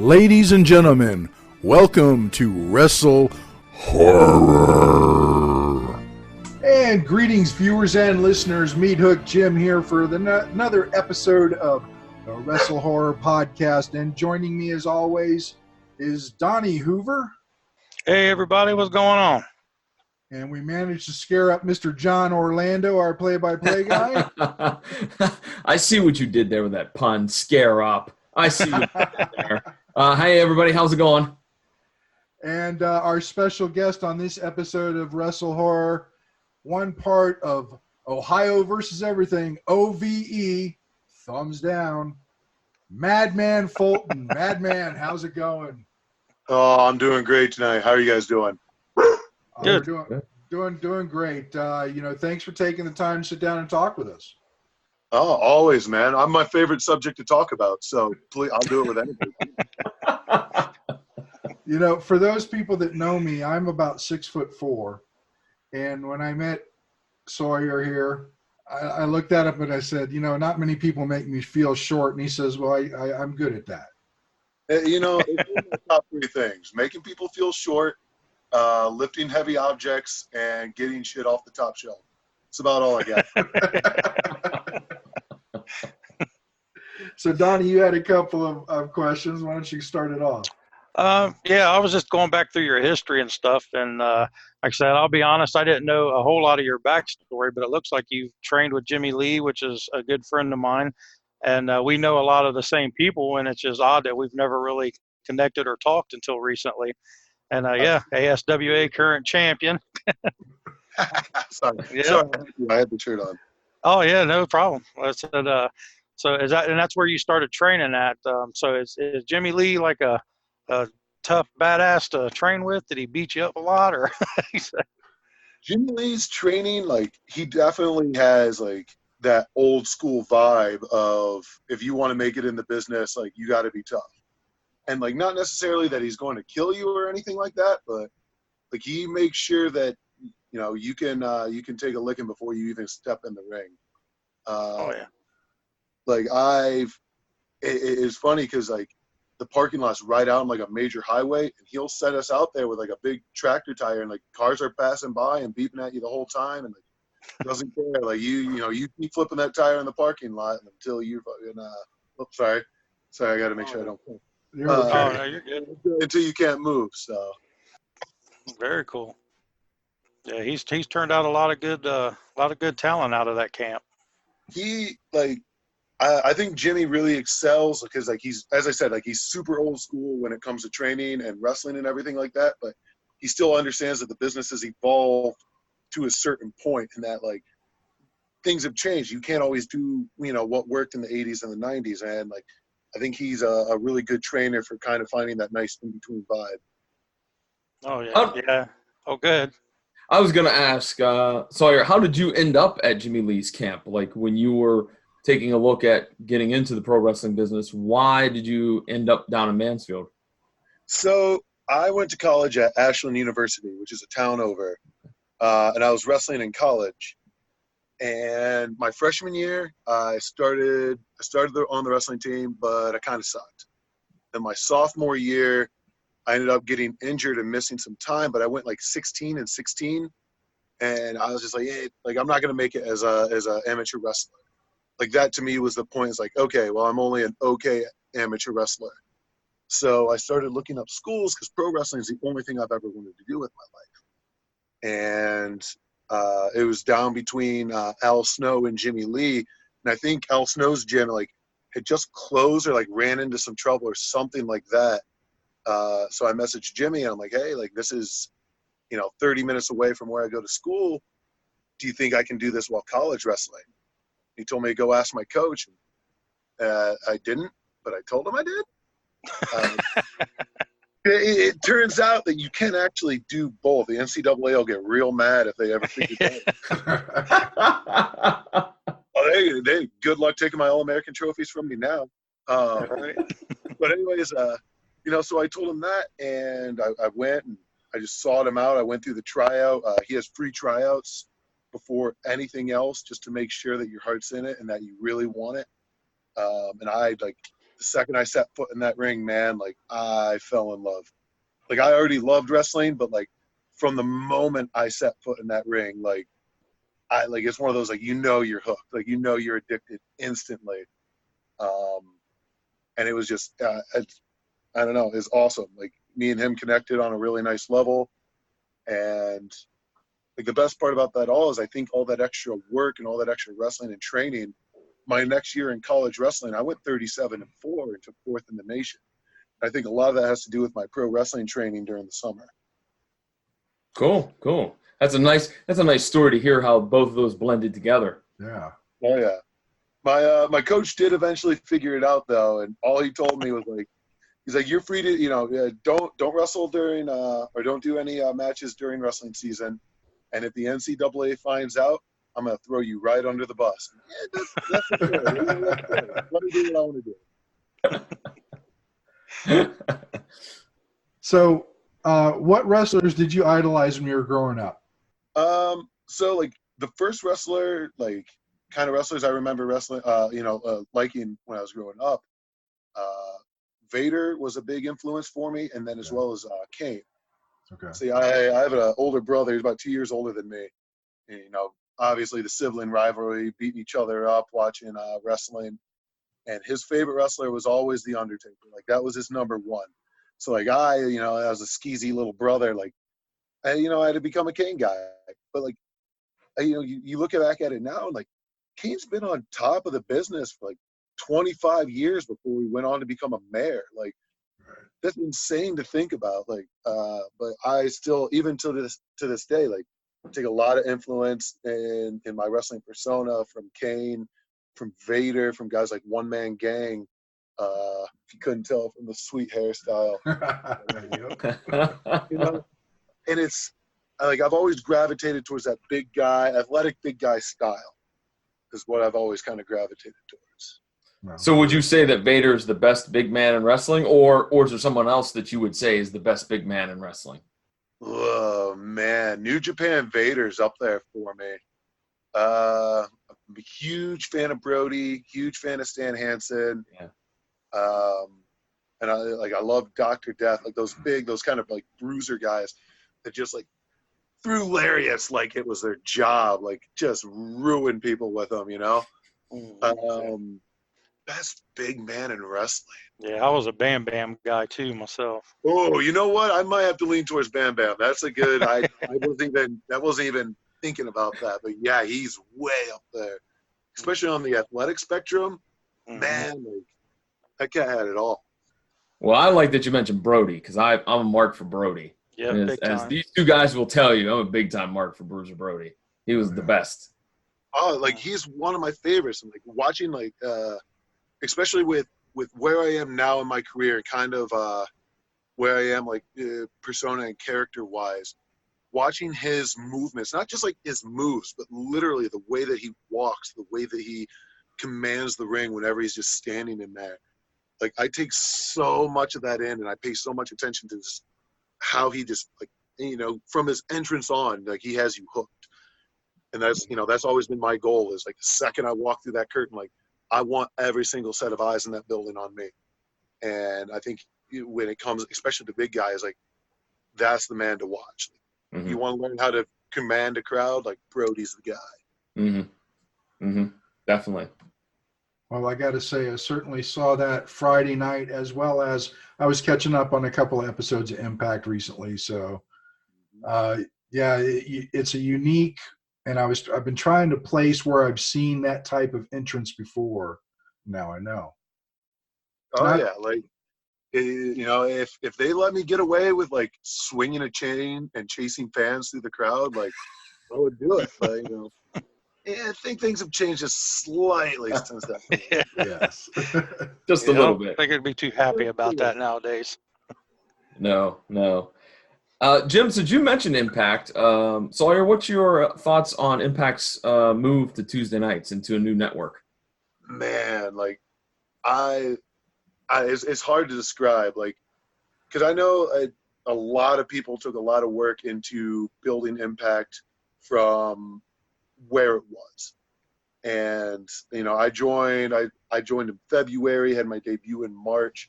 Ladies and gentlemen, welcome to Wrestle Horror. And greetings, viewers and listeners. Meat Hook Jim here for another episode of the Wrestle Horror Podcast. And joining me, as always, is Donnie Hoover. Hey, everybody, what's going on? And we managed to scare up Mr. John Orlando, our play-by-play guy. I see what you did there with that pun, scare up. I see what you did there. Hey, everybody. How's it going? And our special guest on this episode of Wrestle Horror, one part of Ohio versus everything, O.V.e, thumbs down, Madman Fulton. Madman, how's it going? Oh, I'm doing great tonight. How are you guys doing? Good. We're doing great. Thanks for taking the time to sit down and talk with us. Oh, always, man. I'm my favorite subject to talk about, so please, I'll do it with anybody. For those people that know me, I'm about 6'4", and when I met Sawyer here, I looked at him and I said, not many people make me feel short, and he says, well, I'm good at that. It's the top three things: making people feel short, lifting heavy objects, and getting shit off the top shelf. That's about all I got. So, Donnie, you had a couple of questions. Why don't you start it off? Yeah, I was just going back through your history and stuff. And like I said, I'll be honest, I didn't know a whole lot of your backstory, but it looks like you've trained with Jimmy Lee, which is a good friend of mine. And we know a lot of the same people, and it's just odd that we've never really connected or talked until recently. And yeah, ASWA current champion. Sorry, I had the shirt on. Oh yeah, no problem. I said, so is that, and that's where you started training at. So is Jimmy Lee like a tough badass to train with? Did he beat you up a lot, or? Jimmy Lee's training, he definitely has that old school vibe of, if you want to make it in the business, you got to be tough. And not necessarily that he's going to kill you or anything like that, but he makes sure that you can take a licking before you even step in the ring. Oh yeah. It's funny because the parking lot's right out on a major highway, and he'll set us out there with a big tractor tire, and cars are passing by and beeping at you the whole time, and doesn't care. You keep flipping that tire in the parking lot until you fucking sorry, I got to make sure I don't. No, you're good. Until you can't move. So very cool. Yeah, he's turned out a lot of good talent out of that camp. I think Jimmy really excels because he's, as I said, he's super old school when it comes to training and wrestling and everything like that, but he still understands that the business has evolved to a certain point, and that things have changed. You can't always do what worked in the 80s and the 90s, and I think he's a really good trainer for kind of finding that nice in between vibe. Oh yeah, yeah. Oh, good. I was gonna ask Sawyer, how did you end up at Jimmy Lee's camp? When you were taking a look at getting into the pro wrestling business, why did you end up down in Mansfield? So I went to college at Ashland University, which is a town over, and I was wrestling in college. And my freshman year, I started on the wrestling team, but I kind of sucked. And my sophomore year, I ended up getting injured and missing some time, but I went 16 and 16, and I was just hey, I'm not gonna make it as a amateur wrestler. That to me was the point. It's okay, well, I'm only an okay amateur wrestler. So I started looking up schools because pro wrestling is the only thing I've ever wanted to do with my life. And it was down between Al Snow and Jimmy Lee. And I think Al Snow's gym had just closed or ran into some trouble or something like that. So I messaged Jimmy and I'm hey, this is, 30 minutes away from where I go to school. Do you think I can do this while college wrestling? He told me to go ask my coach. I didn't, but I told him I did. It turns out that you can actually do both. The NCAA will get real mad if they ever figure it out. They good luck taking my All-American trophies from me now. Right. But anyways, so I told him that, and I went and I just sought him out. I went through the tryout. He has free tryouts before anything else, just to make sure that your heart's in it and that you really want it. And I the second I set foot in that ring, man, like I fell in love. Like I already loved wrestling, but like from the moment I set foot in that ring, like it's one of those, like, you're hooked, like, you're addicted instantly. And it was just, I don't know, it's awesome. Like me and him connected on a really nice level. And like the best part about that all is I think all that extra work and all that extra wrestling and training, my next year in college wrestling, I went 37-4 and took fourth in the nation. I think a lot of that has to do with my pro wrestling training during the summer. Cool. That's a nice story to hear how both of those blended together. Yeah. Oh yeah. My coach did eventually figure it out though, and all he told me was like, he's like, you're free to, don't wrestle during or don't do any matches during wrestling season, and if the NCAA finds out, I'm gonna throw you right under the bus. Yeah, that's okay. Let me do what I want to do. So, what wrestlers did you idolize when you were growing up? So like the first wrestler, like kind of wrestlers I remember wrestling, liking when I was growing up, Vader was a big influence for me, and then as well as Kane. Okay. See, I have an older brother. He's about 2 years older than me. And, obviously the sibling rivalry, beating each other up, watching wrestling. And his favorite wrestler was always The Undertaker. Like that was his number one. So like as a skeezy little brother, like I had to become a Kane guy. But like, you look back at it now, and like Kane's been on top of the business for like 25 years before he went on to become a mayor. Like that's insane to think about. Like, but I still, even to this day, like take a lot of influence in my wrestling persona from Kane, from Vader, from guys like One Man Gang. If you couldn't tell from the sweet hairstyle, and it's like I've always gravitated towards that big guy, athletic big guy style, is what I've always kind of gravitated towards. So would you say that Vader is the best big man in wrestling, or is there someone else that you would say is the best big man in wrestling? Oh man, New Japan Vader's up there for me. I'm a huge fan of Brody, huge fan of Stan Hansen. Yeah. And I love Dr. Death, like those kind of like bruiser guys that just like threw lariats like it was their job, like just ruin people with them, Best big man in wrestling. Yeah, I was a Bam Bam guy too myself. Oh, you know what? I might have to lean towards Bam Bam. That's a good. I wasn't even thinking about that, but yeah, he's way up there, especially on the athletic spectrum. Mm-hmm. Man, like, that guy had it all. Well, I like that you mentioned Brody because I'm a mark for Brody. Yeah, as these two guys will tell you, I'm a big time mark for Bruiser Brody. He was the best. Oh, like he's one of my favorites. And like watching, like especially with where I am now in my career, kind of where I am, like persona and character wise, watching his movements, not just like his moves, but literally the way that he walks, the way that he commands the ring whenever he's just standing in there. Like I take so much of that in, and I pay so much attention to just how he just, like, from his entrance on, like he has you hooked. And that's always been my goal, is like the second I walk through that curtain, like I want every single set of eyes in that building on me. And I think when it comes, especially to big guys, like that's the man to watch. Like, you want to learn how to command a crowd, like Brody's the guy. Definitely. Well, I got to say, I certainly saw that Friday night, as well as I was catching up on a couple of episodes of Impact recently. So, it's a unique, and I've been trying to place where I've seen that type of entrance before. Now I know. Yeah, like if they let me get away with like swinging a chain and chasing fans through the crowd, like I would do it. But I think things have changed just slightly since that. Yes. Just a little bit. I think I'd be too happy about that nowadays. No. Jim, so you mentioned Impact. Sawyer, what's your thoughts on Impact's move to Tuesday nights into a new network? Man, like it's hard to describe, like, because I know a lot of people took a lot of work into building Impact from where it was. And I joined in February, had my debut in March,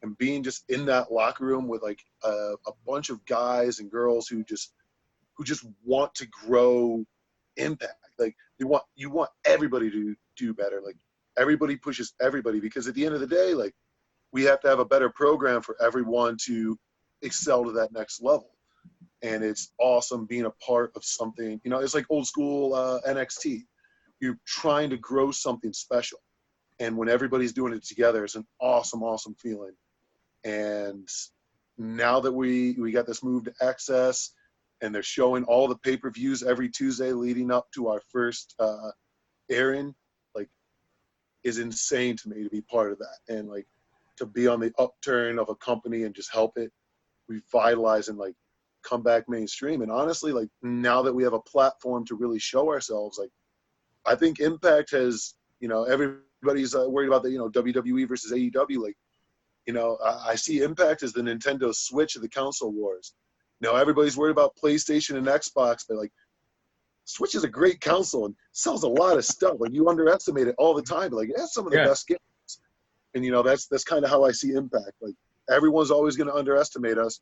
and being just in that locker room with like a bunch of guys and girls who just want to grow Impact. Like you want everybody to do better. Like everybody pushes everybody, because at the end of the day, like we have to have a better program for everyone to excel to that next level. And it's awesome being a part of something, it's like old school NXT. You're trying to grow something special. And when everybody's doing it together, it's an awesome, awesome feeling. And now that we got this move to Access, and they're showing all the pay-per-views every Tuesday leading up to our first airing, like, is insane to me to be part of that. And like to be on the upturn of a company and just help it revitalize and like come back mainstream. And honestly, like now that we have a platform to really show ourselves, like I think Impact has, everybody's worried about the, WWE versus AEW. Like, I see Impact as the Nintendo Switch of the console wars. Everybody's worried about PlayStation and Xbox, but like Switch is a great console and sells a lot of stuff. Like you underestimate it all the time, but like it has some of the best games. And that's kind of how I see Impact. Like everyone's always going to underestimate us,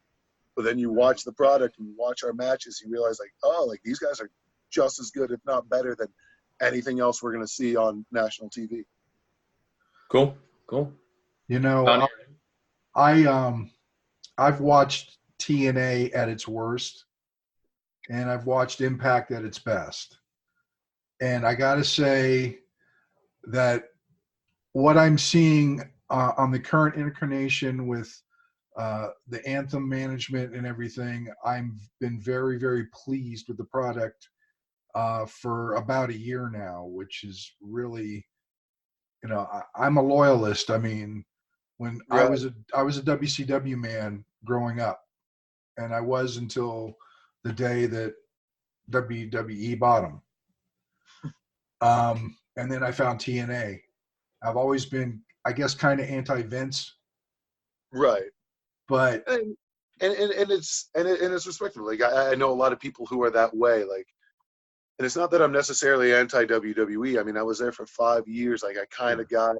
but then you watch the product and you watch our matches, you realize like, oh, like these guys are just as good, if not better, than anything else we're going to see on national TV. Cool. I've watched TNA at its worst, and I've watched Impact at its best. And I got to say that what I'm seeing on the current incarnation with the Anthem management and everything, I've been very, very pleased with the product for about a year now, which is really, I'm a loyalist. I mean, when I was a WCW man growing up, and I was until the day that WWE bought them. And then I found TNA. I've always been, I guess, kind of anti-Vince. Right. But and it's respectable. Like I know a lot of people who are that way. Like, and it's not that I'm necessarily anti-WWE. I mean, I was there for 5 years. Like I kind of got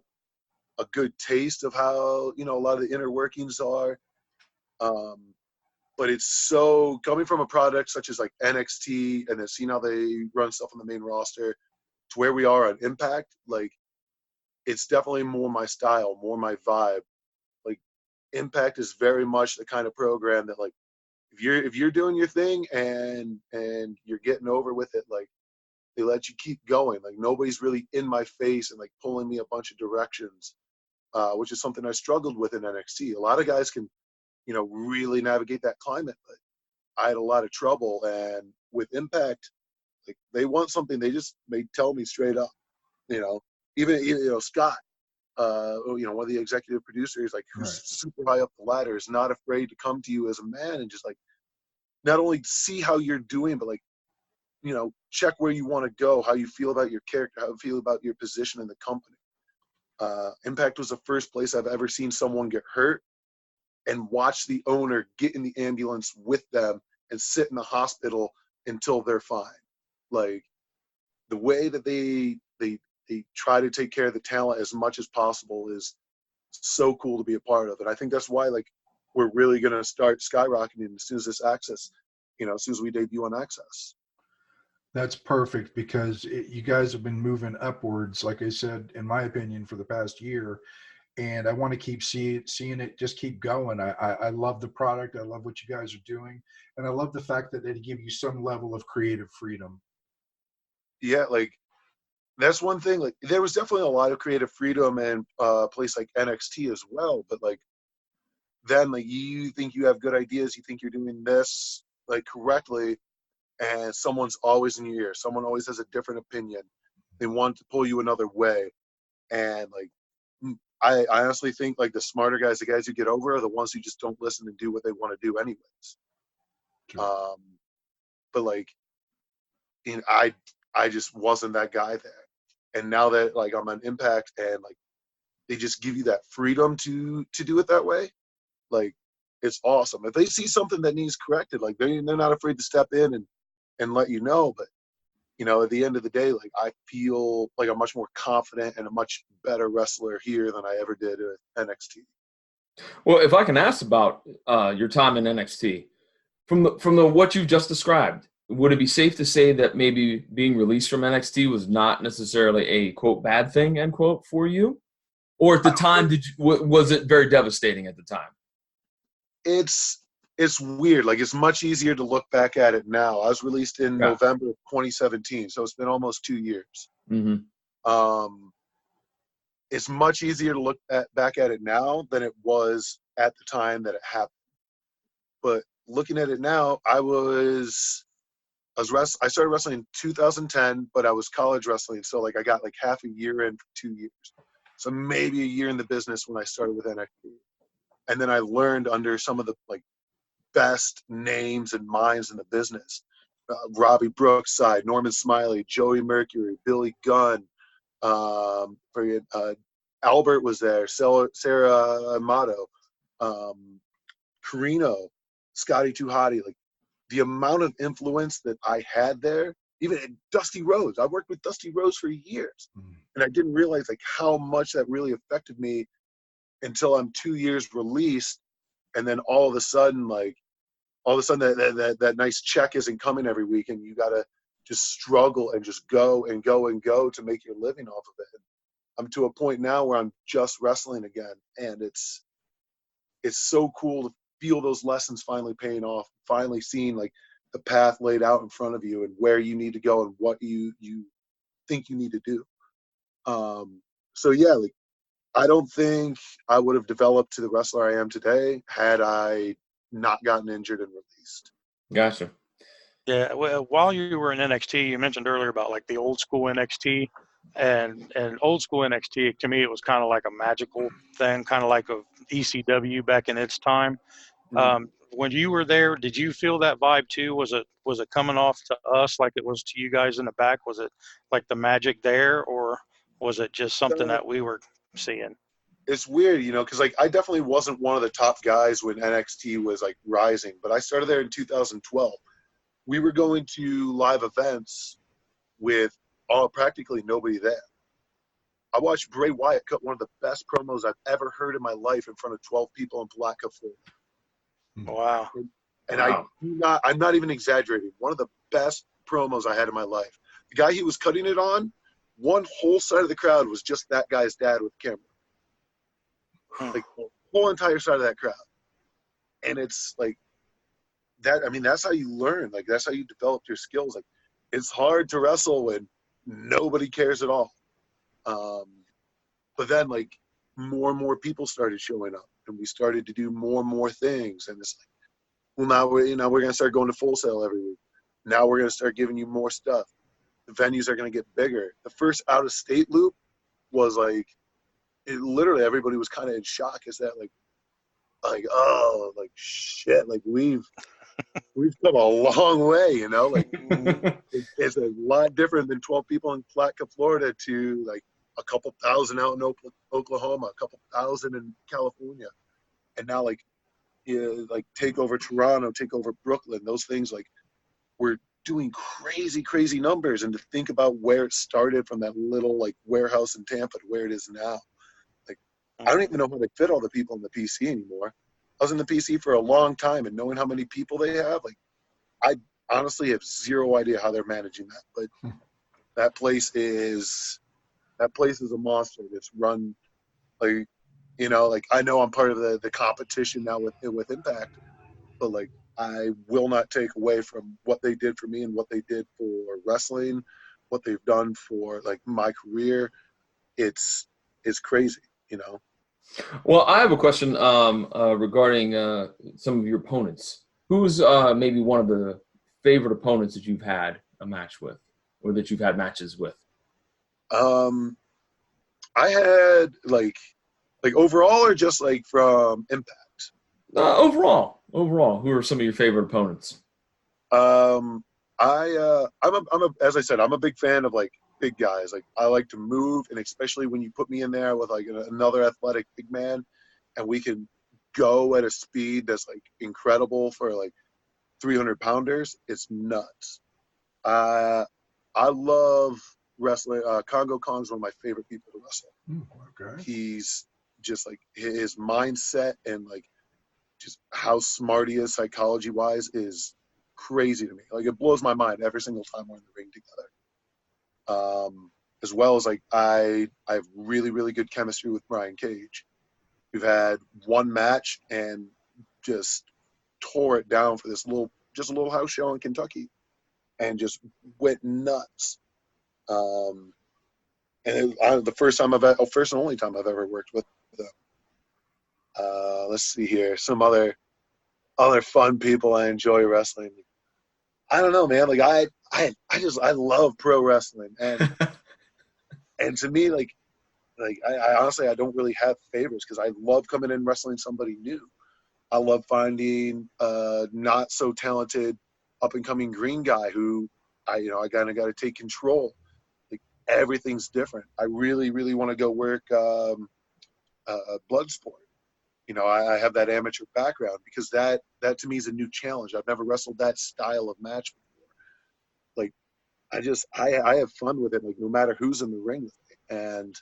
a good taste of how, a lot of the inner workings are. But it's so coming from a product such as like NXT and then seeing how they run stuff on the main roster to where we are on Impact, like it's definitely more my style, more my vibe. Like Impact is very much the kind of program that like if you're doing your thing and you're getting over with it, like they let you keep going. Like nobody's really in my face and like pulling me a bunch of directions, which is something I struggled with in NXT. A lot of guys can really navigate that climate. But I had a lot of trouble. And with Impact, like they want something, they tell me straight up, even Scott, one of the executive producers, like who's super high up the ladder, is not afraid to come to you as a man and just like, not only see how you're doing, but like, check where you want to go, how you feel about your character, how you feel about your position in the company. Impact was the first place I've ever seen someone get hurt and watch the owner get in the ambulance with them and sit in the hospital until they're fine. Like the way that they try to take care of the talent as much as possible is so cool to be a part of. And I think that's why like we're really going to start skyrocketing as soon as this Access, as soon as we debut on Access. That's perfect because you guys have been moving upwards, like I said, in my opinion, for the past year. And I want to keep seeing it just keep going. I love the product. I love what you guys are doing. And I love the fact that they give you some level of creative freedom. Yeah, like that's one thing. Like there was definitely a lot of creative freedom in a place like NXT as well. But like then like you think you have good ideas, you think you're doing this like correctly, and someone's always in your ear. Someone always has a different opinion. They want to pull you another way. And like I honestly think like the smarter guys, the guys who get over, are the ones who just don't listen and do what they want to do anyways. Sure. But like, I just wasn't that guy there. And now that like I'm on Impact and like they just give you that freedom to do it that way, like it's awesome. If they see something that needs corrected, like they're not afraid to step in and let you know. But at the end of the day, like I feel like I'm much more confident and a much better wrestler here than I ever did at NXT. Well, if I can ask about your time in NXT, from the what you've just described, would it be safe to say that maybe being released from NXT was not necessarily a quote bad thing end quote for you, or at the time was it very devastating at the time? It's weird. Like, it's much easier to look back at it now. I was released in November of 2017, so it's been almost 2 years. It's much easier to look back at it now than it was at the time that it happened. But looking at it now, I started wrestling in 2010, but I was college wrestling, so like I got like half a year in for 2 years, so maybe a year in the business when I started with NXT, and then I learned under some of the like best names and minds in the business: Robbie Brookside, Norman Smiley, Joey Mercury, Billy Gunn. Albert was there, Sarah Amato, Carino, Scotty Too Hottie. Like, the amount of influence that I had there, even Dusty Rhodes. I worked with Dusty Rhodes for years, and I didn't realize like how much that really affected me until I'm 2 years released, and then all of a sudden that nice check isn't coming every week, and you gotta just struggle and just go and go and go to make your living off of it. I'm to a point now where I'm just wrestling again, and it's so cool to feel those lessons finally paying off, finally seeing like the path laid out in front of you and where you need to go and what you think you need to do. So yeah, like I don't think I would have developed to the wrestler I am today had I not gotten injured and released. Gotcha. Yeah, well, while you were in NXT, you mentioned earlier about like the old school NXT, and old school NXT, to me it was kind of like a magical thing, kind of like a ECW back in its time. When you were there, did you feel that vibe too? Was it coming off to us like it was to you guys in the back? Was it like the magic there, or was it just something that we were seeing? It's weird, because like I definitely wasn't one of the top guys when NXT was like rising, but I started there in 2012. We were going to live events with practically nobody there. I watched Bray Wyatt cut one of the best promos I've ever heard in my life in front of 12 people in Palatka, Florida. Wow. And I'm not even exaggerating. One of the best promos I had in my life. The guy he was cutting it on, one whole side of the crowd was just that guy's dad with the camera. Like the whole entire side of that crowd. And it's like that. I mean, that's how you learn. Like, that's how you develop your skills. Like, it's hard to wrestle when nobody cares at all. But then like more and more people started showing up, and we started to do more and more things. And it's like, well, now we're going to start going to Full Sail every week. Now we're going to start giving you more stuff. The venues are going to get bigger. The first out of state loop was like, literally everybody was kind of in shock. Is that like, oh, like shit, like we've come a long way, like it's a lot different than 12 people in Palatka, Florida to like a couple thousand out in Oklahoma, a couple thousand in California. And now like take over Toronto, take over Brooklyn, those things, like we're doing crazy numbers. And to think about where it started from that little like warehouse in Tampa to where it is now, like I don't even know how they fit all the people in the PC anymore. I was in the PC for a long time, and knowing how many people they have, like I honestly have zero idea how they're managing that. But that place is a monster. It's run like, like I know I'm part of the competition now with Impact, but like I will not take away from what they did for me and what they did for wrestling, what they've done for like my career. It's crazy, Well, I have a question regarding some of your opponents. Who's maybe one of the favorite opponents that you've had a match with, or that you've had matches with? I had like overall, or just like from Impact? Overall, who are some of your favorite opponents? As I said, I'm a big fan of like big guys. Like I like to move, and especially when you put me in there with like another athletic big man, and we can go at a speed that's like incredible for like 300 pounders. It's nuts. I love wrestling. Congo Kong's one of my favorite people to wrestle. Okay. He's just like his mindset and like just how smart he is psychology wise is crazy to me. Like it blows my mind every single time we're in the ring together. As well as like I have really, really good chemistry with Brian Cage. We've had one match and just tore it down for this just a little house show in Kentucky, and just went nuts. And the first and only time I've ever worked with them. Let's see here, some other fun people I enjoy wrestling. I don't know, man. Like I love pro wrestling, and to me, like I honestly I don't really have favorites because I love coming in wrestling somebody new. I love finding not so talented up and coming green guy who I kind of got to take control. Like everything's different. I really, really want to go work blood sport. I have that amateur background because that to me is a new challenge. I've never wrestled that style of match before. Like I have fun with it. Like no matter who's in the ring with me, and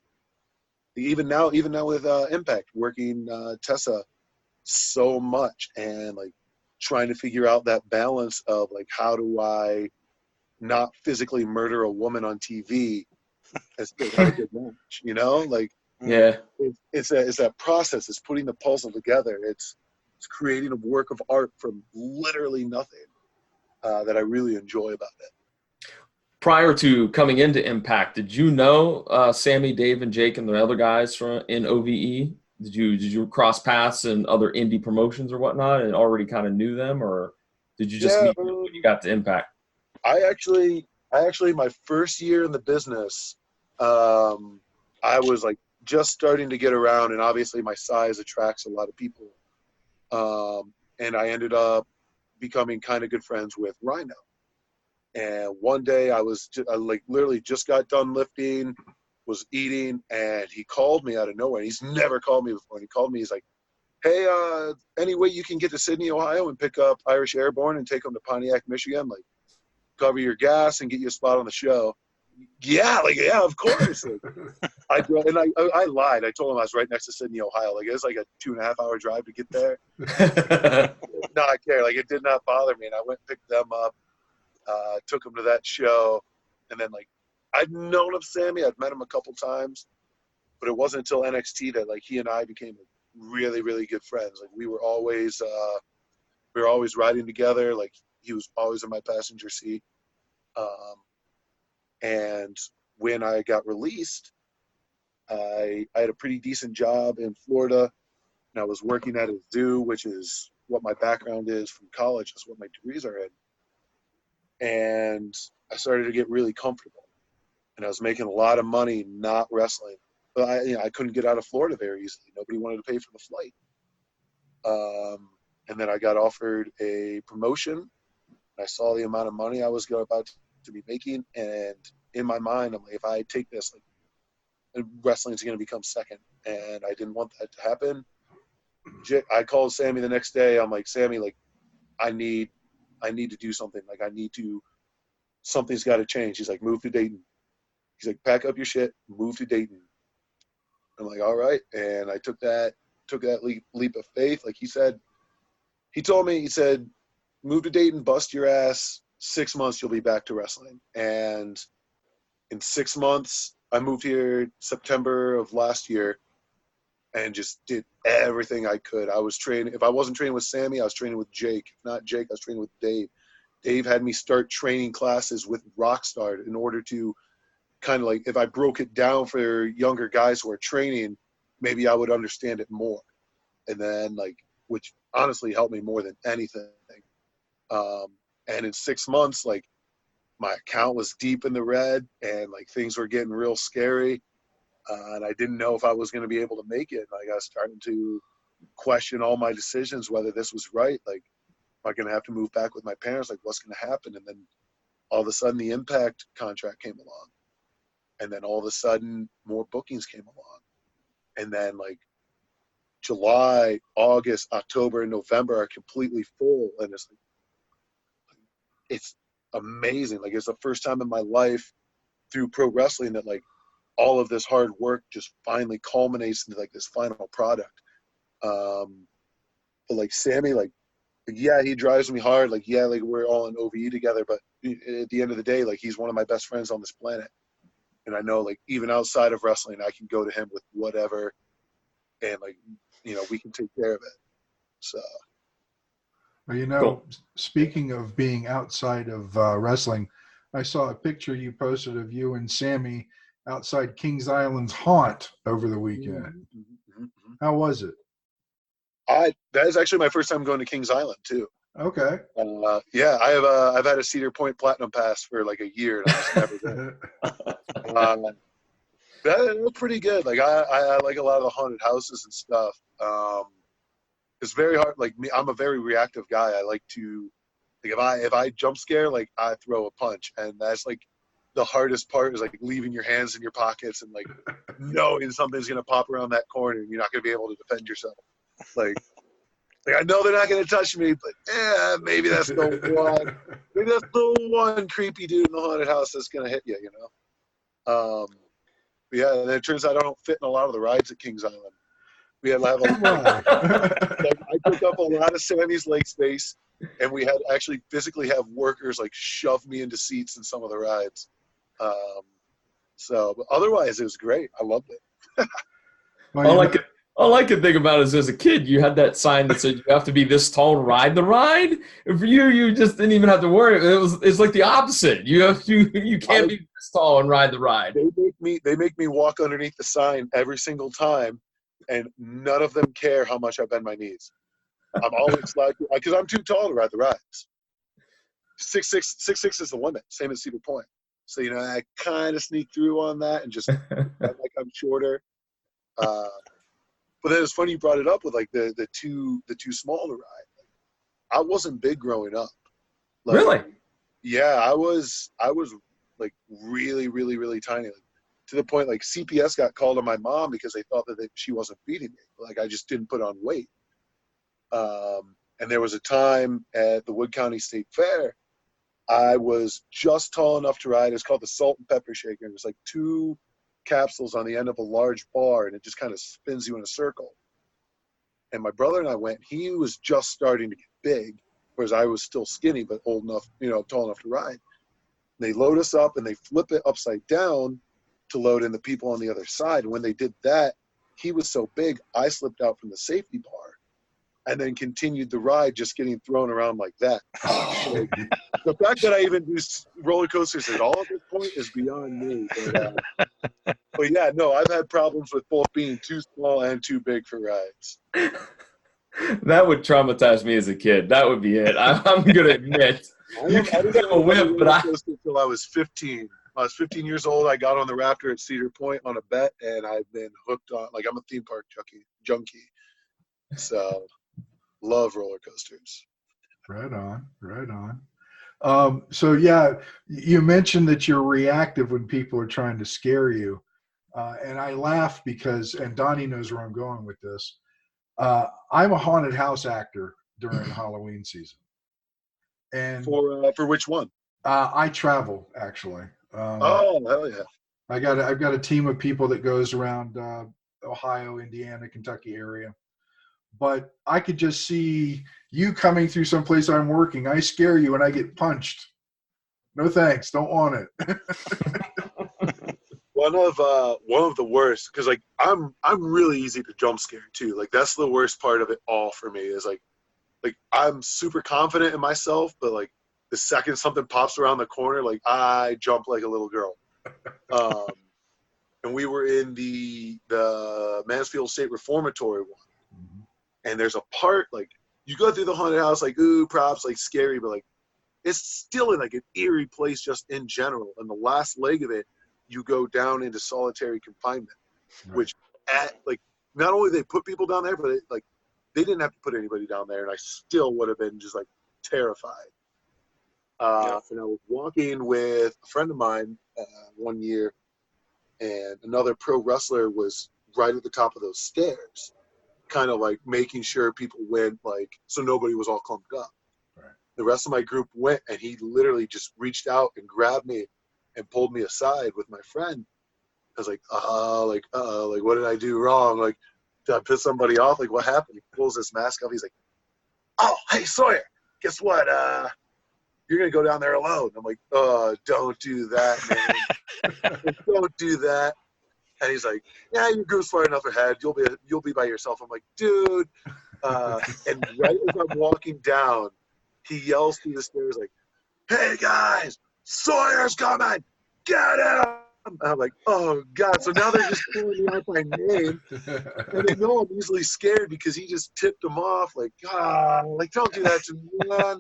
even now with Impact working Tessa so much and like trying to figure out that balance of like how do I not physically murder a woman on TV and still have a good match, like Yeah. it's that process. It's putting the puzzle together. It's creating a work of art from literally nothing that I really enjoy about it. Prior to coming into Impact, did you know Sammy, Dave, and Jake and the other guys in O.V.E? Did you cross paths in other indie promotions or whatnot and already kind of knew them, or did you just meet them when you got to Impact? I actually my first year in the business, I was like just starting to get around, and obviously my size attracts a lot of people. And I ended up becoming kind of good friends with Rhino. And one day I literally just got done lifting, was eating, and he called me out of nowhere. He's never called me before. And he called me. He's like, "Hey, any way you can get to Sydney, Ohio, and pick up Irish Airborne and take them to Pontiac, Michigan? Like, cover your gas and get you a spot on the show." Yeah, of course. I lied. I told him I was right next to Sydney, Ohio. Like it was like a 2.5-hour drive to get there. Not care. Like it did not bother me. And I went and picked them up, took them to that show, and then like I'd known of Sammy. I'd met him a couple times, but it wasn't until NXT that like he and I became really, really good friends. Like we were always riding together. Like he was always in my passenger seat. And when I got released, I had a pretty decent job in Florida, and I was working at a zoo, which is what my background is from college. That's what my degrees are in. And I started to get really comfortable, and I was making a lot of money not wrestling. But I couldn't get out of Florida very easily. Nobody wanted to pay for the flight. And then I got offered a promotion. I saw the amount of money I was about to be making, and in my mind, I'm like, if I take this, like, wrestling is going to become second, and I didn't want that to happen. I called Sammy the next day. I'm like, Sammy, like, I need to do something. Like, something's got to change. He's like, move to Dayton. He's like, pack up your shit, move to Dayton. I'm like, all right, and I took that leap of faith. Like he said, he told me, he said, move to Dayton, bust your ass. 6 months, you'll be back to wrestling. And in 6 months, I moved here September of last year and just did everything I could. I was training. If I wasn't training with Sammy, I was training with Jake. If not Jake, I was training with Dave. Dave had me start training classes with Rockstar in order to kind of like, if I broke it down for younger guys who are training, maybe I would understand it more. And then like, which honestly helped me more than anything. And in 6 months, like my account was deep in the red and like things were getting real scary. And I didn't know if I was going to be able to make it. Like I was starting to question all my decisions, whether this was right. Like, am I going to have to move back with my parents? Like what's going to happen? And then all of a sudden the Impact contract came along. And then all of a sudden more bookings came along. And then like July, August, October, and November are completely full. And it's like, amazing. Like, it's the first time in my life through pro wrestling that, like, all of this hard work just finally culminates into, like, this final product. But, like, Sammy, like, yeah, he drives me hard. Like, yeah, like, we're all in O.V.E together. But at the end of the day, like, he's one of my best friends on this planet. And I know, like, even outside of wrestling, I can go to him with whatever. And, like, you know, we can take care of it. So. Well, you know, Cool. speaking of being outside of wrestling, I saw a picture you posted of you and Sammy outside Kings Island's Haunt over the weekend. How was it? That is actually my first time going to Kings Island too. Okay. Yeah, I've had a Cedar Point Platinum Pass for like a year, and I've just never been. That was pretty good. Like I like a lot of the haunted houses and stuff. It's very hard. Like me, I'm a very reactive guy. I like to, like, if I jump scare, like, I throw a punch, and that's like the hardest part is like leaving your hands in your pockets and like knowing something's gonna pop around that corner and you're not gonna be able to defend yourself. Like I know they're not gonna touch me, but yeah, maybe that's the one creepy dude in the haunted house that's gonna hit you, you know. But yeah, and it turns out I don't fit in a lot of the rides at Kings Island. We had to have like, I took up a lot of Sammy's leg space, and we had to actually physically have workers like shove me into seats in some of the rides. But otherwise, it was great. I loved it. Well, All I could think about is as a kid, you had that sign that said you have to be this tall to ride the ride. And for you just didn't even have to worry. It's like the opposite. You can't be this tall and ride the ride. They make me walk underneath the sign every single time, and none of them care how much I bend my knees. I'm always like, because I'm too tall to ride the rides. 6'6" is the limit, same as Cedar Point. So, you know, I kind of sneak through on that and just like I'm shorter. But then it's funny you brought it up with like the too small to ride. I wasn't big growing up. Like, Really? Yeah, I was like really, really, really tiny. Like, to the point like CPS got called on my mom because they thought that she wasn't feeding me. Like I just didn't put on weight. And there was a time at the Wood County State Fair, I was just tall enough to ride. It's called the Salt and Pepper Shaker. There's like 2 capsules on the end of a large bar, and it just kind of spins you in a circle. And my brother and I went. He was just starting to get big, whereas I was still skinny but old enough, you know, tall enough to ride. They load us up and they flip it upside down to load in the people on the other side. And when they did that, he was so big, I slipped out from the safety bar and then continued the ride, just getting thrown around like that. So, the fact that I even do roller coasters at all at this point is beyond me. But yeah, no, I've had problems with both being too small and too big for rides. That would traumatize me as a kid. That would be it. I'm going to admit. You can have a whip, but until I was 15. I was 15 years old. I got on the Raptor at Cedar Point on a bet, and I've been hooked on. Like, I'm a theme park junkie. So, love roller coasters. Right on. So yeah, you mentioned that you're reactive when people are trying to scare you. And I laugh because, and Donnie knows where I'm going with this. I'm a haunted house actor during Halloween season. And for which one? I travel actually. Oh, hell yeah. I've got a team of people that goes around Ohio, Indiana, Kentucky area. But I could just see you coming through someplace I'm working. I scare you and I get punched. No thanks. Don't want it. One of the worst, because like I'm really easy to jump scare too. Like that's the worst part of it all for me is like I'm super confident in myself, but like the second something pops around the corner, like I jump like a little girl. And we were in the Mansfield State Reformatory one. And there's a part, like, you go through the haunted house, like, ooh, props, like, scary, but, like, it's still in, like, an eerie place just in general. And the last leg of it, you go down into solitary confinement, right. Which, not only they put people down there, but, they didn't have to put anybody down there, and I still would have been just, like, terrified. And I was walking with a friend of mine one year, and another pro wrestler was right at the top of those stairs, kind of like making sure people went, like, so nobody was all clumped up. Right. the rest of my group went, and he literally just reached out and grabbed me and pulled me aside with my friend. I was like, what did I do wrong? Like, did I piss somebody off? Like, what happened? He pulls this mask off. He's like, oh, hey, Sawyer, guess what? You're going to go down there alone. I'm like, don't do that, man. Don't do that. And he's like, yeah, your group's far enough ahead. You'll be by yourself. I'm like, dude. And right as I'm walking down, he yells through the stairs like, hey, guys, Sawyer's coming. Get him. And I'm like, oh, God. So now they're just calling me out by name. And they know I'm easily scared because he just tipped them off. Like, like, don't do that to me, man.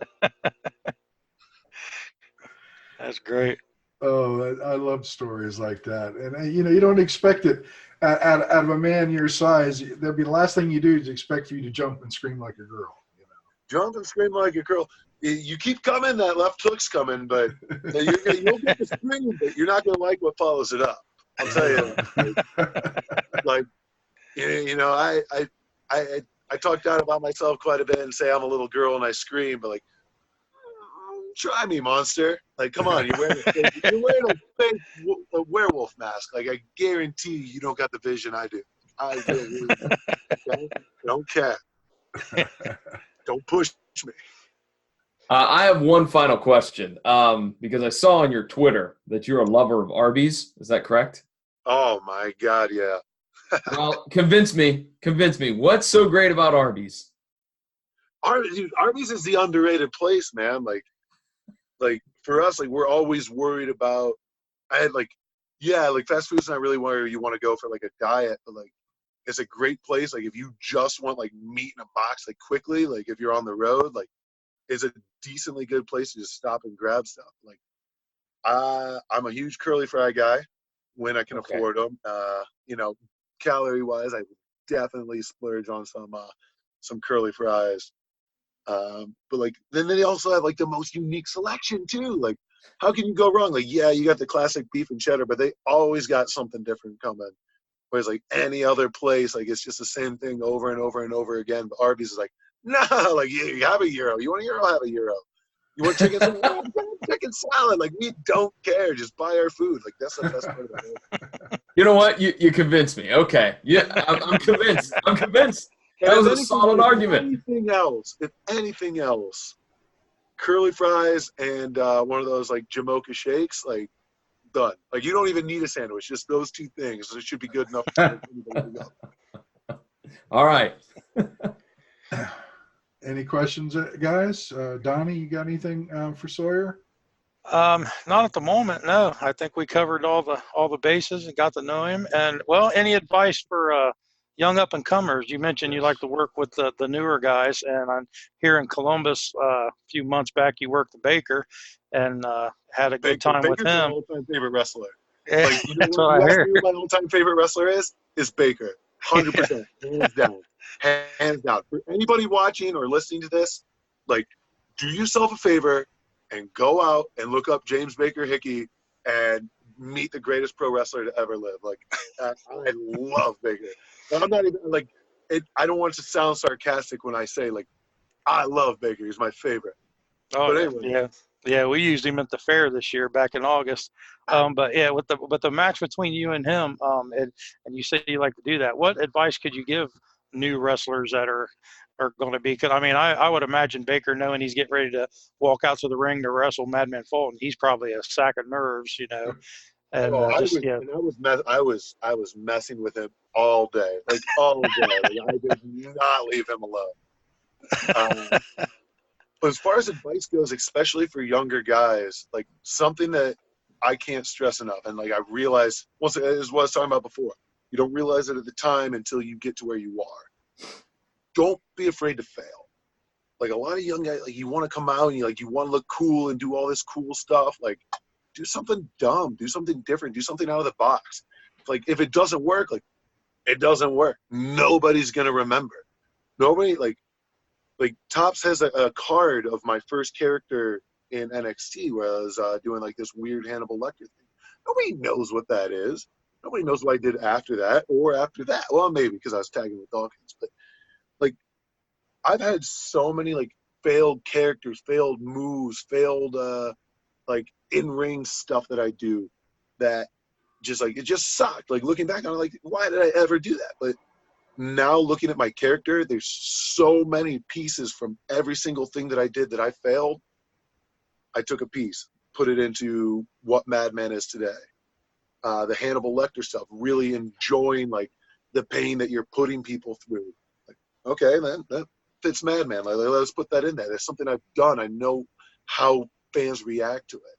That's great. Oh, I love stories like that. And, you don't expect it out of a man your size. That'd be the last thing you do is expect for you to jump and scream like a girl. Jump and scream like a girl. You keep coming, that left hook's coming, but you'll get the scream, but you're not going to like what follows it up. I'll tell you. I talk down about myself quite a bit and say I'm a little girl and I scream, but like, try me, monster. Like, come on, you're wearing a werewolf mask. Like, I guarantee you don't got the vision I do. I really don't care. Don't push me. I have one final question because I saw on your Twitter that you're a lover of Arby's. Is that correct? Oh, my God, yeah. Well, convince me. What's so great about Arby's? Arby's is the underrated place, man. Like for us, like, we're always worried about, fast food's not really where you want to go for like a diet, but like, it's a great place. Like, if you just want like meat in a box, like quickly, like if you're on the road, like, it's a decently good place to just stop and grab stuff. Like, I'm a huge curly fry guy when I can afford them. Calorie wise, I would definitely splurge on some curly fries. But like, then they also have like the most unique selection too. Like, how can you go wrong? Like, yeah, you got the classic beef and cheddar, but they always got something different coming. Whereas like any other place, like, it's just the same thing over and over and over again. But Arby's is like, no, like, you have a gyro. You want a gyro? Have a gyro. You want chicken salad? Chicken salad. Like, we don't care. Just buy our food. Like, that's the best part about it. You know what? You convinced me. Okay. Yeah, I'm convinced. That was a solid argument. If anything else, curly fries and one of those like Jamocha shakes, like, done. Like, you don't even need a sandwich. Just those two things. It should be good enough to anybody to go. All right. Any questions, guys? Donnie, you got anything for Sawyer? Not at the moment. No, I think we covered all the bases and got to know him. And well, any advice for young up and comers? You mentioned you like to work with the newer guys, and I'm here in Columbus. A few months back, you worked the Baker, and had a good time Baker's with him. my all-time favorite wrestler. Yeah, Like, you know that's what I heard. My all-time favorite wrestler is Baker. 100%, hands down. Hands down. For anybody watching or listening to this, like, do yourself a favor and go out and look up James Baker Hickey and meet the greatest pro wrestler to ever live. Like, I love Baker. I'm not even like it. I don't want it to sound sarcastic when I say like I love Baker. He's my favorite. Oh, but anyway. yeah. We used him at the fair this year back in August. But yeah, with the match between you and him, and you say you like to do that. What advice could you give new wrestlers that are going to be? Because I mean, I would imagine Baker, knowing he's getting ready to walk out to the ring to wrestle Madman Fulton, he's probably a sack of nerves, And I was messing with him all day, like all day. Like, I did not leave him alone. But as far as advice goes, especially for younger guys, like, something that I can't stress enough, and like I realized once, is what I was talking about before. You don't realize it at the time until you get to where you are. Don't be afraid to fail. Like, a lot of young guys, like, you want to come out and you want to look cool and do all this cool stuff. Like, do something dumb, do something different, do something out of the box. Like, if it doesn't work, like, it doesn't work. Nobody's gonna remember. Nobody, like Tops has a card of my first character in NXT where I was doing like this weird Hannibal Lecter thing. Nobody knows what that is. Nobody knows what I did after that or after that. Well, maybe because I was tagging with Dawkins, but like, I've had so many like failed characters, failed moves, failed like in-ring stuff that I do that just like it just sucked. Like looking back on it, like why did I ever do that? But now looking at my character, there's so many pieces from every single thing that I did that I failed. I took a piece, put it into what Madman is today. The Hannibal Lecter stuff, really enjoying like the pain that you're putting people through. Like, okay, man, that fits Madman. Like, let's put that in there. That's something I've done. I know how fans react to it.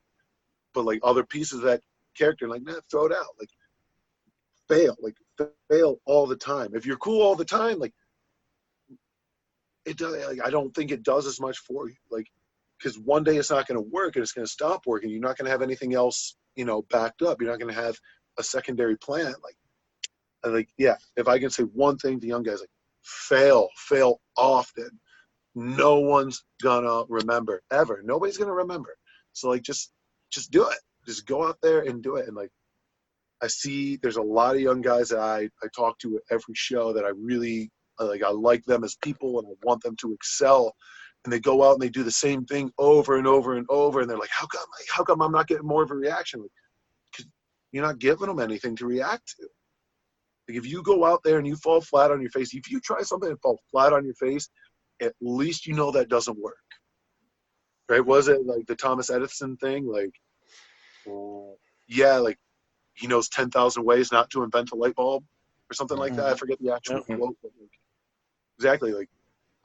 But like other pieces of that character, like, nah, throw it out. Like, fail all the time. If you're cool all the time, like, it does. Like, I don't think it does as much for you. Like, because one day it's not going to work and it's going to stop working. You're not going to have anything else, you know, backed up. You're not going to have a secondary plan. Like, yeah, if I can say one thing to young guys, like, fail often. No one's gonna remember ever. Nobody's gonna remember. So like, just do it. Just go out there and do it. And like, I see there's a lot of young guys that I talk to at every show that I really like. I like them as people and I want them to excel. And they go out and they do the same thing over and over and over. And they're like, how come I'm not getting more of a reaction? Like, 'cause you're not giving them anything to react to. Like if you go out there and you fall flat on your face, if you try something and fall flat on your face, at least you know that doesn't work. Right? Was it like the Thomas Edison thing? Like, yeah, like he knows 10,000 ways not to invent a light bulb or something like that. I forget the actual quote. But like, exactly. Like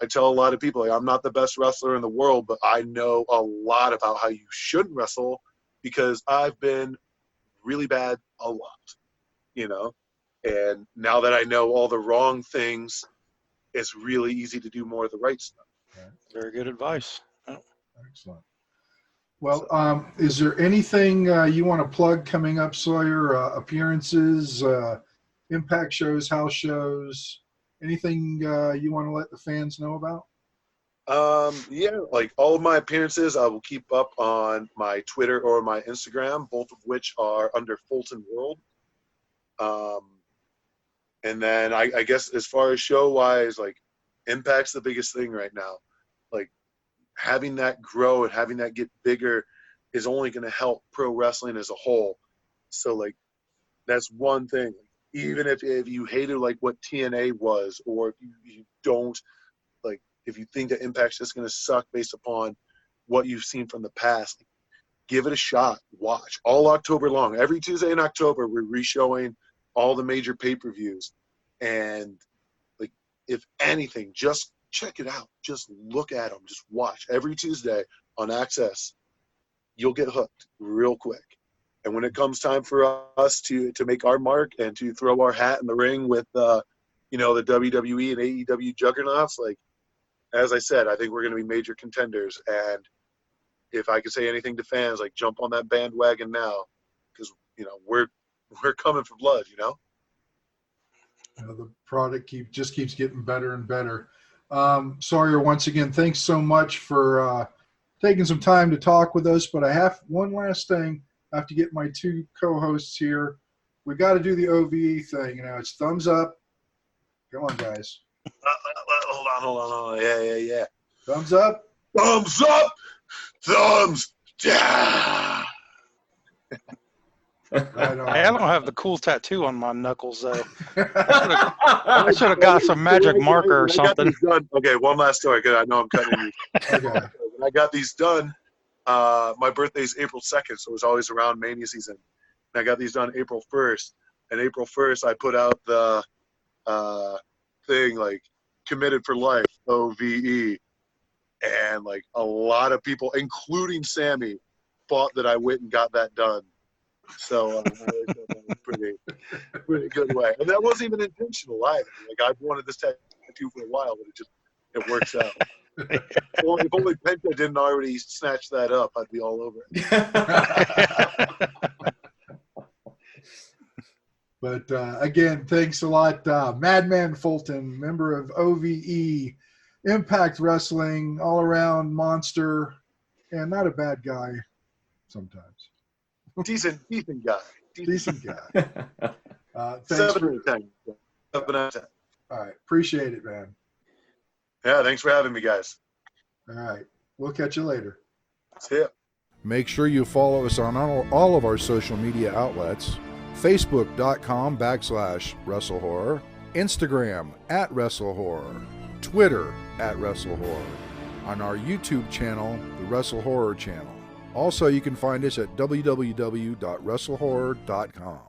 I tell a lot of people, like, I'm not the best wrestler in the world, but I know a lot about how you shouldn't wrestle because I've been really bad a lot, you know? And now that I know all the wrong things, it's really easy to do more of the right stuff. Right. Very good advice. Excellent. Well, is there anything you want to plug coming up, Sawyer? Appearances, Impact shows, house shows, anything you want to let the fans know about? Yeah, like all of my appearances, I will keep up on my Twitter or my Instagram, both of which are under Fulton World. And then I guess as far as show wise, like Impact's the biggest thing right now. Like having that grow and having that get bigger is only going to help pro wrestling as a whole. So like that's one thing. Even if you hated like what TNA was, or if you don't like, if you think that Impact's just going to suck based upon what you've seen from the past, give it a shot. Watch all October long. Every Tuesday in October, we're re-showing all the major pay-per-views. And like, if anything, just check it out. Just look at them. Just watch every Tuesday on Access. You'll get hooked real quick. And when it comes time for us to make our mark and to throw our hat in the ring with, you know, the WWE and AEW juggernauts, like, as I said, I think we're going to be major contenders. And if I could say anything to fans, like, jump on that bandwagon now, because, you know, we're coming for blood, you know? The product just keeps getting better and better. Sawyer, once again, thanks so much for taking some time to talk with us. But I have one last thing. I have to get my two co-hosts here. We got to do the o.V.e. thing. You know, it's thumbs up. Come on, guys. Hold on. Yeah. Thumbs up. Thumbs up. Thumbs down. Right on. I don't have the cool tattoo on my knuckles though. I should have got some magic marker or something. Okay, one last story because I know I'm cutting you. Okay. When I got these done, my birthday's April 2nd, so it was always around Mania season. And I got these done April 1st. And April 1st, I put out the thing, like, committed for life, O.V.e. And, like, a lot of people, including Sammy, thought that I went and got that done. So I thought that was pretty good way. And that wasn't even intentional either. Like, I've wanted this tattoo for a while, but it works out. Well, if only Penta didn't already snatch that up, I'd be all over it. But again, thanks a lot, Madman Fulton, member of O.V.e, Impact Wrestling, all-around monster, and not a bad guy sometimes. Decent guy. Decent guy. Thanks 7 for, out of 10. 7 out of 10. all right, appreciate it, man. Yeah, thanks for having me, guys. All right. We'll catch you later. See ya. Make sure you follow us on all of our social media outlets. Facebook.com/WrestleHorror, Instagram @WrestleHorror, Twitter @WrestleHorror, on our YouTube channel, the Wrestle Horror Channel. Also, you can find us at www.wrestlehorror.com.